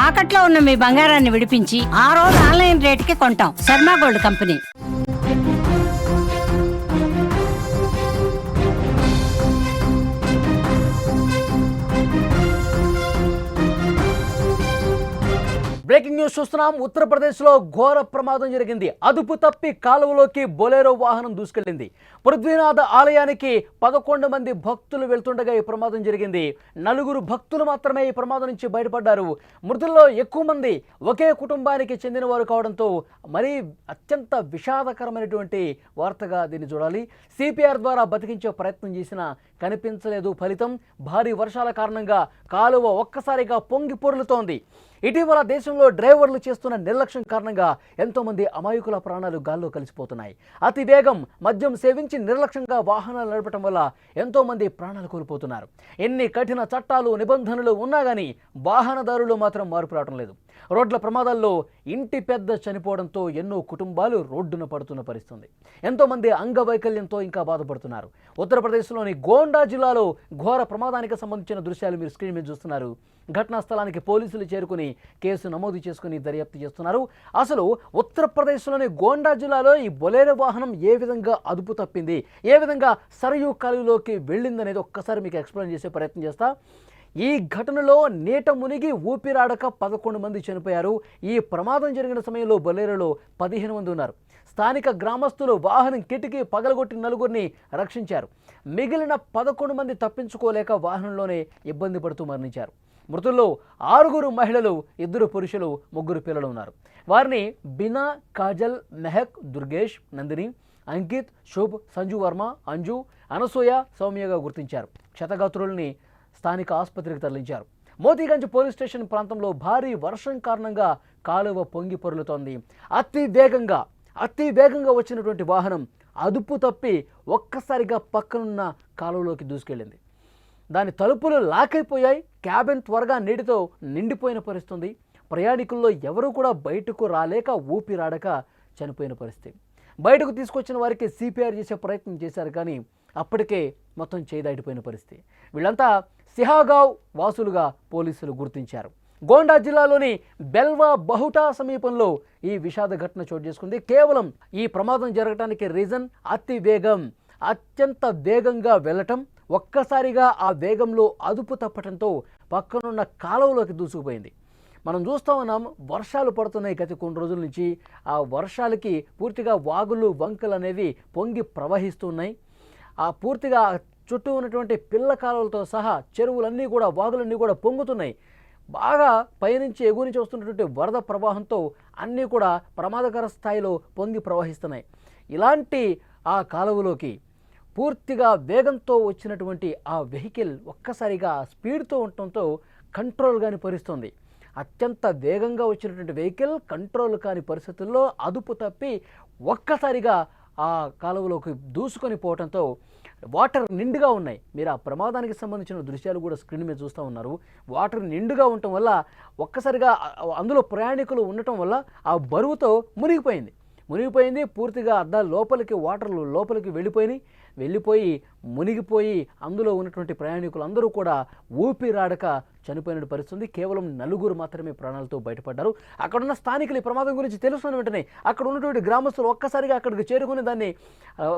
తాకట్లో ఉన్న మీ బంగారాన్ని విడిపించి ఆ రోజు ఆన్లైన్ రేటుకి కొంటాం. Sharma gold company. Breaking news చూస్తున్నాం. ఉత్తరప్రదేశ్లో ఘోర ప్రమాదం జరిగింది. అదుపు తప్పి కాలువలోకి బొలెరో వాహనం దూసుకెళ్లింది. పృథ్వీనాథ్ ఆలయానికి 11 మంది భక్తులు వెళ్తుండగా ఈ ప్రమాదం జరిగింది. 4 భక్తులు మాత్రమే ఈ ప్రమాదం నుంచి బయటపడ్డారు. మృతుల్లో ఎక్కువ మంది ఒకే కుటుంబానికి చెందిన వారు కావడంతో మరీ అత్యంత విషాదకరమైనటువంటి వార్తగా దీన్ని చూడాలి. సిపిఆర్ ద్వారా బతికించే ప్రయత్నం చేసినా కనిపించలేదు ఫలితం. భారీ వర్షాల కారణంగా కాలువ ఒక్కసారిగా పొంగి పొర్లుతోంది. ఇటీవల దేశంలో డ్రైవర్లు చేస్తున్న నిర్లక్ష్యం కారణంగా ఎంతోమంది అమాయకుల ప్రాణాలు గాల్లో కలిసిపోతున్నాయి. అతి వేగం, మద్యం సేవించి నిర్లక్ష్యంగా వాహనాలు నడపడం వల్ల ఎంతోమంది ప్రాణాలు కోల్పోతున్నారు. ఎన్ని కఠిన చట్టాలు, నిబంధనలు ఉన్నా కానీ వాహనదారులు మాత్రం మార్పు రావడం లేదు. రోడ్ల ప్రమాదాల్లో ఇంటి పెద్ద చనిపోవడంతో ఎన్నో కుటుంబాలు రోడ్డున పడుతున్న పరిస్థితుంది. ఎంతోమంది అంగవైకల్యంతో ఇంకా బాధపడుతున్నారు. ఉత్తరప్రదేశ్లోని గోండా జిల్లాలో ఘోర ప్రమాదానికి సంబంధించిన దృశ్యాలు మీరు స్క్రీన్ మీద చూస్తున్నారు. ఘటనా స్థలానికి పోలీసులు చేరుకుని కేసు నమోదు చేసుకుని దర్యాప్తు చేస్తున్నారు. అసలు ఉత్తరప్రదేశ్లోని గోండా జిల్లాలో ఈ బొలెరో వాహనం ఏ విధంగా అదుపు తప్పింది, ఏ విధంగా సరయూ కాలువలోకి వెళ్ళిందనేది ఒక్కసారి మీకు ఎక్స్ప్లెయిన్ చేసే ప్రయత్నం చేస్తా. ఈ ఘటనలో నీట మునిగి ఊపిరాడక 11 మంది చనిపోయారు. ఈ ప్రమాదం జరిగిన సమయంలో బొలెరోలో 15 మంది ఉన్నారు. స్థానిక గ్రామస్తులు వాహనం కిటికీ పగలగొట్టి 4గురిని రక్షించారు. మిగిలిన 11 మంది తప్పించుకోలేక వాహనంలోనే ఇబ్బంది పడుతూ మరణించారు. మృతుల్లో 6 మహిళలు, 2 పురుషులు, 3 పిల్లలు ఉన్నారు. వారిని బినా, కాజల్, మెహక్, దుర్గేష్, నందిని, అంకిత్, శుభ్, సంజు వర్మ, అంజు, అనసూయ, సౌమ్యగా గుర్తించారు. క్షతగాత్రుల్ని స్థానిక ఆసుపత్రికి తరలించారు. మోతీగంజ్ పోలీస్ స్టేషన్ ప్రాంతంలో భారీ వర్షం కారణంగా కాలువ పొంగి పొర్లుతోంది. అతి వేగంగా వచ్చినటువంటి వాహనం అదుపు తప్పి ఒక్కసారిగా పక్కనున్న కాలువలోకి దూసుకెళ్ళింది. దాని తలుపులు లాక్ అయిపోయాయి. క్యాబిన్ త్వరగా నీటితో నిండిపోయిన పరిస్థితి. ప్రయాణికుల్లో ఎవరూ కూడా బయటకు రాలేక ఊపిరాడక చనిపోయిన పరిస్థితి. బయటకు తీసుకొచ్చిన వారికి సిపిఆర్ చేసే ప్రయత్నం చేశారు కానీ అప్పటికే మొత్తం చేదాటిపోయిన పరిస్థితి. వీళ్ళంతా సిహాగావ్ వాసులుగా పోలీసులు గుర్తించారు. గోండా జిల్లాలోని బెల్వా బహుటా సమీపంలో ఈ విషాద ఘటన చోటు చేసుకుంది. కేవలం ఈ ప్రమాదం జరగడానికి రీజన్ అత్యంత వేగంగా వెళ్ళటం. ఒక్కసారిగా ఆ వేగంలో అదుపు తప్పటంతో పక్కనున్న కాలువలోకి దూసుకుపోయింది. మనం చూస్తూ ఉన్నాం, వర్షాలు పడుతున్నాయి గత కొన్ని రోజుల నుంచి. ఆ వర్షాలకి పూర్తిగా వాగులు, వంకలు అనేవి పొంగి ప్రవహిస్తున్నాయి. ఆ పూర్తిగా చుట్టూ ఉన్నటువంటి పిల్ల కాలువలతో సహా చెరువులన్నీ కూడా, వాగులన్నీ కూడా పొంగుతున్నాయి. బాగా పైనుంచి ఎగురించి వస్తున్నటువంటి వరద ప్రవాహంతో అన్నీ కూడా ప్రమాదకర స్థాయిలో పొంగి ప్రవహిస్తున్నాయి. ఇలాంటి ఆ కాలువలోకి పూర్తిగా వేగంతో వచ్చినటువంటి ఆ వెహికల్ ఒక్కసారిగా స్పీడ్తో ఉండటంతో కంట్రోల్ కాని పరిస్థితుంది. అత్యంత వేగంగా వచ్చినటువంటి వెహికల్ కంట్రోల్ కాని పరిస్థితుల్లో అదుపు తప్పి ఒక్కసారిగా ఆ కాలువలోకి దూసుకొని పోవడంతో వాటర్ నిండుగా ఉన్నాయి. మీరు ఆ ప్రమాదానికి సంబంధించిన దృశ్యాలు కూడా స్క్రీన్ మీద చూస్తూ ఉన్నారు. వాటర్ నిండుగా ఉండటం వల్ల ఒక్కసారిగా అందులో ప్రయాణికులు ఉండటం వల్ల ఆ బరువుతో మునిగిపోయింది. పూర్తిగా అద్దాలు లోపలికి, వాటర్లు లోపలికి వెళ్ళిపోయి మునిగిపోయి అందులో ఉన్నటువంటి ప్రయాణికులు అందరూ కూడా ఊపిరాడక చనిపోయిన పరిస్థితి. కేవలం 4 మాత్రమే ప్రాణాలతో బయటపడ్డారు. అక్కడున్న స్థానికులు ఈ ప్రమాదం గురించి తెలుసుకున్న వెంటనే అక్కడ ఉన్నటువంటి గ్రామస్తులు ఒక్కసారిగా అక్కడికి చేరుకుని దాన్ని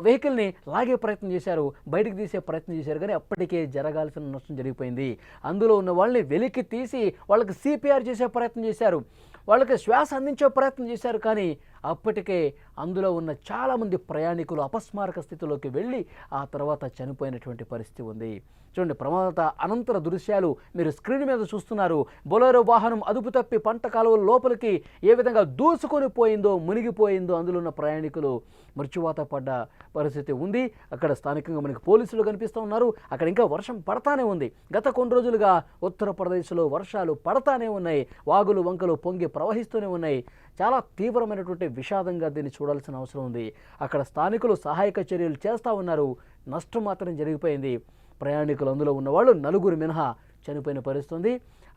వెహికల్ని లాగే ప్రయత్నం చేశారు, బయటకు తీసే ప్రయత్నం చేశారు. కానీ అప్పటికే జరగాల్సిన నష్టం జరిగిపోయింది. అందులో ఉన్న వాళ్ళని వెలికి తీసి వాళ్ళకి సిపిఆర్ చేసే ప్రయత్నం చేశారు, వాళ్ళకి శ్వాస అందించే ప్రయత్నం చేశారు. కానీ అప్పటికే అందులో ఉన్న చాలామంది ప్రయాణికులు అపస్మారక స్థితిలోకి వెళ్ళి ఆ తర్వాత చనిపోయినటువంటి పరిస్థితి ఉంది. చూడండి, ప్రమాద అనంతర దృశ్యాలు మీరు స్క్రీన్ మీద చూస్తున్నారు. బొలెరో వాహనం అదుపు తప్పి పంట కాలువల లోపలికి ఏ విధంగా దూసుకొని పోయిందో, మునిగిపోయిందో, అందులో ఉన్న ప్రయాణికులు మృత్యువాత పడ్డ పరిస్థితి ఉంది. అక్కడ స్థానికంగా మనకి పోలీసులు కనిపిస్తూ ఉన్నారు. అక్కడ ఇంకా వర్షం పడతానే ఉంది. గత కొన్ని రోజులుగా ఉత్తరప్రదేశ్లో వర్షాలు పడతానే ఉన్నాయి. వాగులు, వంకలు పొంగి ప్రవహిస్తూనే ఉన్నాయి. చాలా తీవ్రమైనటువంటి విషాదంగా దీన్ని చూడాల్సిన అవసరం ఉంది. అక్కడ స్థానికులు సహాయక చర్యలు చేస్తూ ఉన్నారు. నష్టం మాత్రం జరిగిపోయింది. ప్రయాణికులు అందులో ఉన్నవాళ్ళు 4 మినహా చనిపోయిన పరిస్థితి.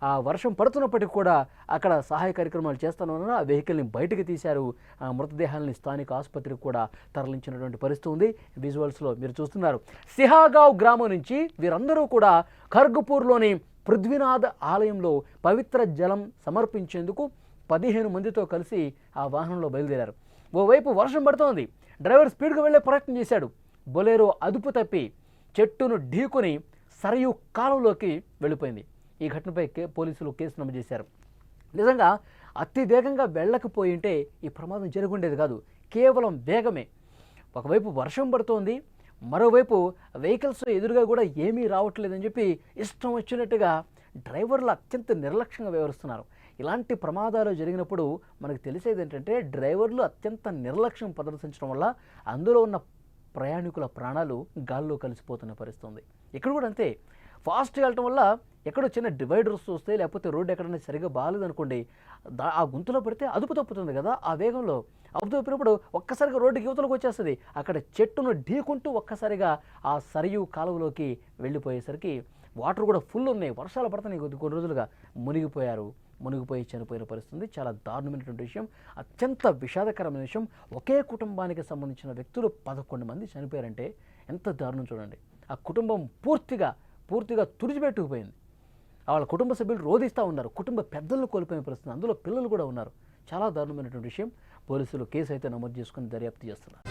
ఆ వర్షం పడుతున్నప్పటికీ కూడా అక్కడ సహాయ కార్యక్రమాలు చేస్తున్నారు. ఆ వెహికల్ని బయటకు తీశారు. ఆ మృతదేహాలని స్థానిక ఆసుపత్రికి కూడా తరలించినటువంటి పరిస్థితి ఉంది. విజువల్స్లో మీరు చూస్తున్నారు. సిహాగావ్ గ్రామం నుంచి వీరందరూ కూడా ఖర్గపూర్లోని పృథ్వీనాథ్ ఆలయంలో పవిత్ర జలం సమర్పించేందుకు 15 మందితో కలిసి ఆ వాహనంలో బయలుదేరారు. ఓవైపు వర్షం పడుతోంది. డ్రైవర్ స్పీడ్గా వెళ్లే ప్రయత్నం చేశాడు. బొలేరో అదుపు తప్పి చెట్టును ఢీకొని సరయూ కాలువలోకి వెళ్ళిపోయింది. ఈ ఘటనపై పోలీసులు కేసు నమోదు చేశారు. నిజంగా అతి వేగంగా వెళ్ళకపోయింటే ఈ ప్రమాదం జరుగుండేది కాదు. కేవలం వేగమే. ఒకవైపు వర్షం పడుతోంది, మరోవైపు వెహికల్స్ ఎదురుగా కూడా ఏమీ రావట్లేదని చెప్పి ఇష్టం వచ్చినట్టుగా డ్రైవర్లు అత్యంత నిర్లక్ష్యంగా వ్యవహరిస్తున్నారు. ఇలాంటి ప్రమాదాలు జరిగినప్పుడు మనకు తెలిసేది ఏంటంటే డ్రైవర్లు అత్యంత నిర్లక్ష్యం ప్రదర్శించడం వల్ల అందులో ఉన్న ప్రయాణికుల ప్రాణాలు గాల్లో కలిసిపోతున్న పరిస్థితి ఉంది. ఇక్కడ కూడా అంతే. ఫాస్ట్గా వెళ్ళటం వల్ల ఎక్కడో చిన్న డివైడర్స్ వస్తే, లేకపోతే రోడ్డు ఎక్కడైనా సరిగా బాగాలేదనుకోండి, ఆ గుంతలో పడితే అదుపు తప్పుతుంది కదా. ఆ వేగంలో అదుపు తప్పినప్పుడు ఒక్కసారిగా రోడ్డుకి యువతలకు వచ్చేస్తుంది. అక్కడ చెట్టును ఢీకుంటూ ఒక్కసారిగా ఆ సరియు కాలువలోకి వెళ్ళిపోయేసరికి వాటర్ కూడా ఫుల్ ఉన్నాయి. వర్షాలు పడుతున్నాయి. కొన్ని రోజులుగా మునిగిపోయి చనిపోయిన పరిస్థితి. చాలా దారుణమైనటువంటి విషయం, అత్యంత విషాదకరమైన విషయం. ఒకే కుటుంబానికి సంబంధించిన వ్యక్తులు 11 మంది చనిపోయారంటే ఎంత దారుణం చూడండి. ఆ కుటుంబం పూర్తిగా తుడిచిపెట్టుకుపోయింది. వాళ్ళ కుటుంబ సభ్యులు రోధిస్తూ ఉన్నారు. కుటుంబ పెద్దలను కోల్పోయిన పరిస్థితి, అందులో పిల్లలు కూడా ఉన్నారు. చాలా దారుణమైనటువంటి విషయం. పోలీసులు కేసు అయితే నమోదు చేసుకుని దర్యాప్తు చేస్తున్నారు.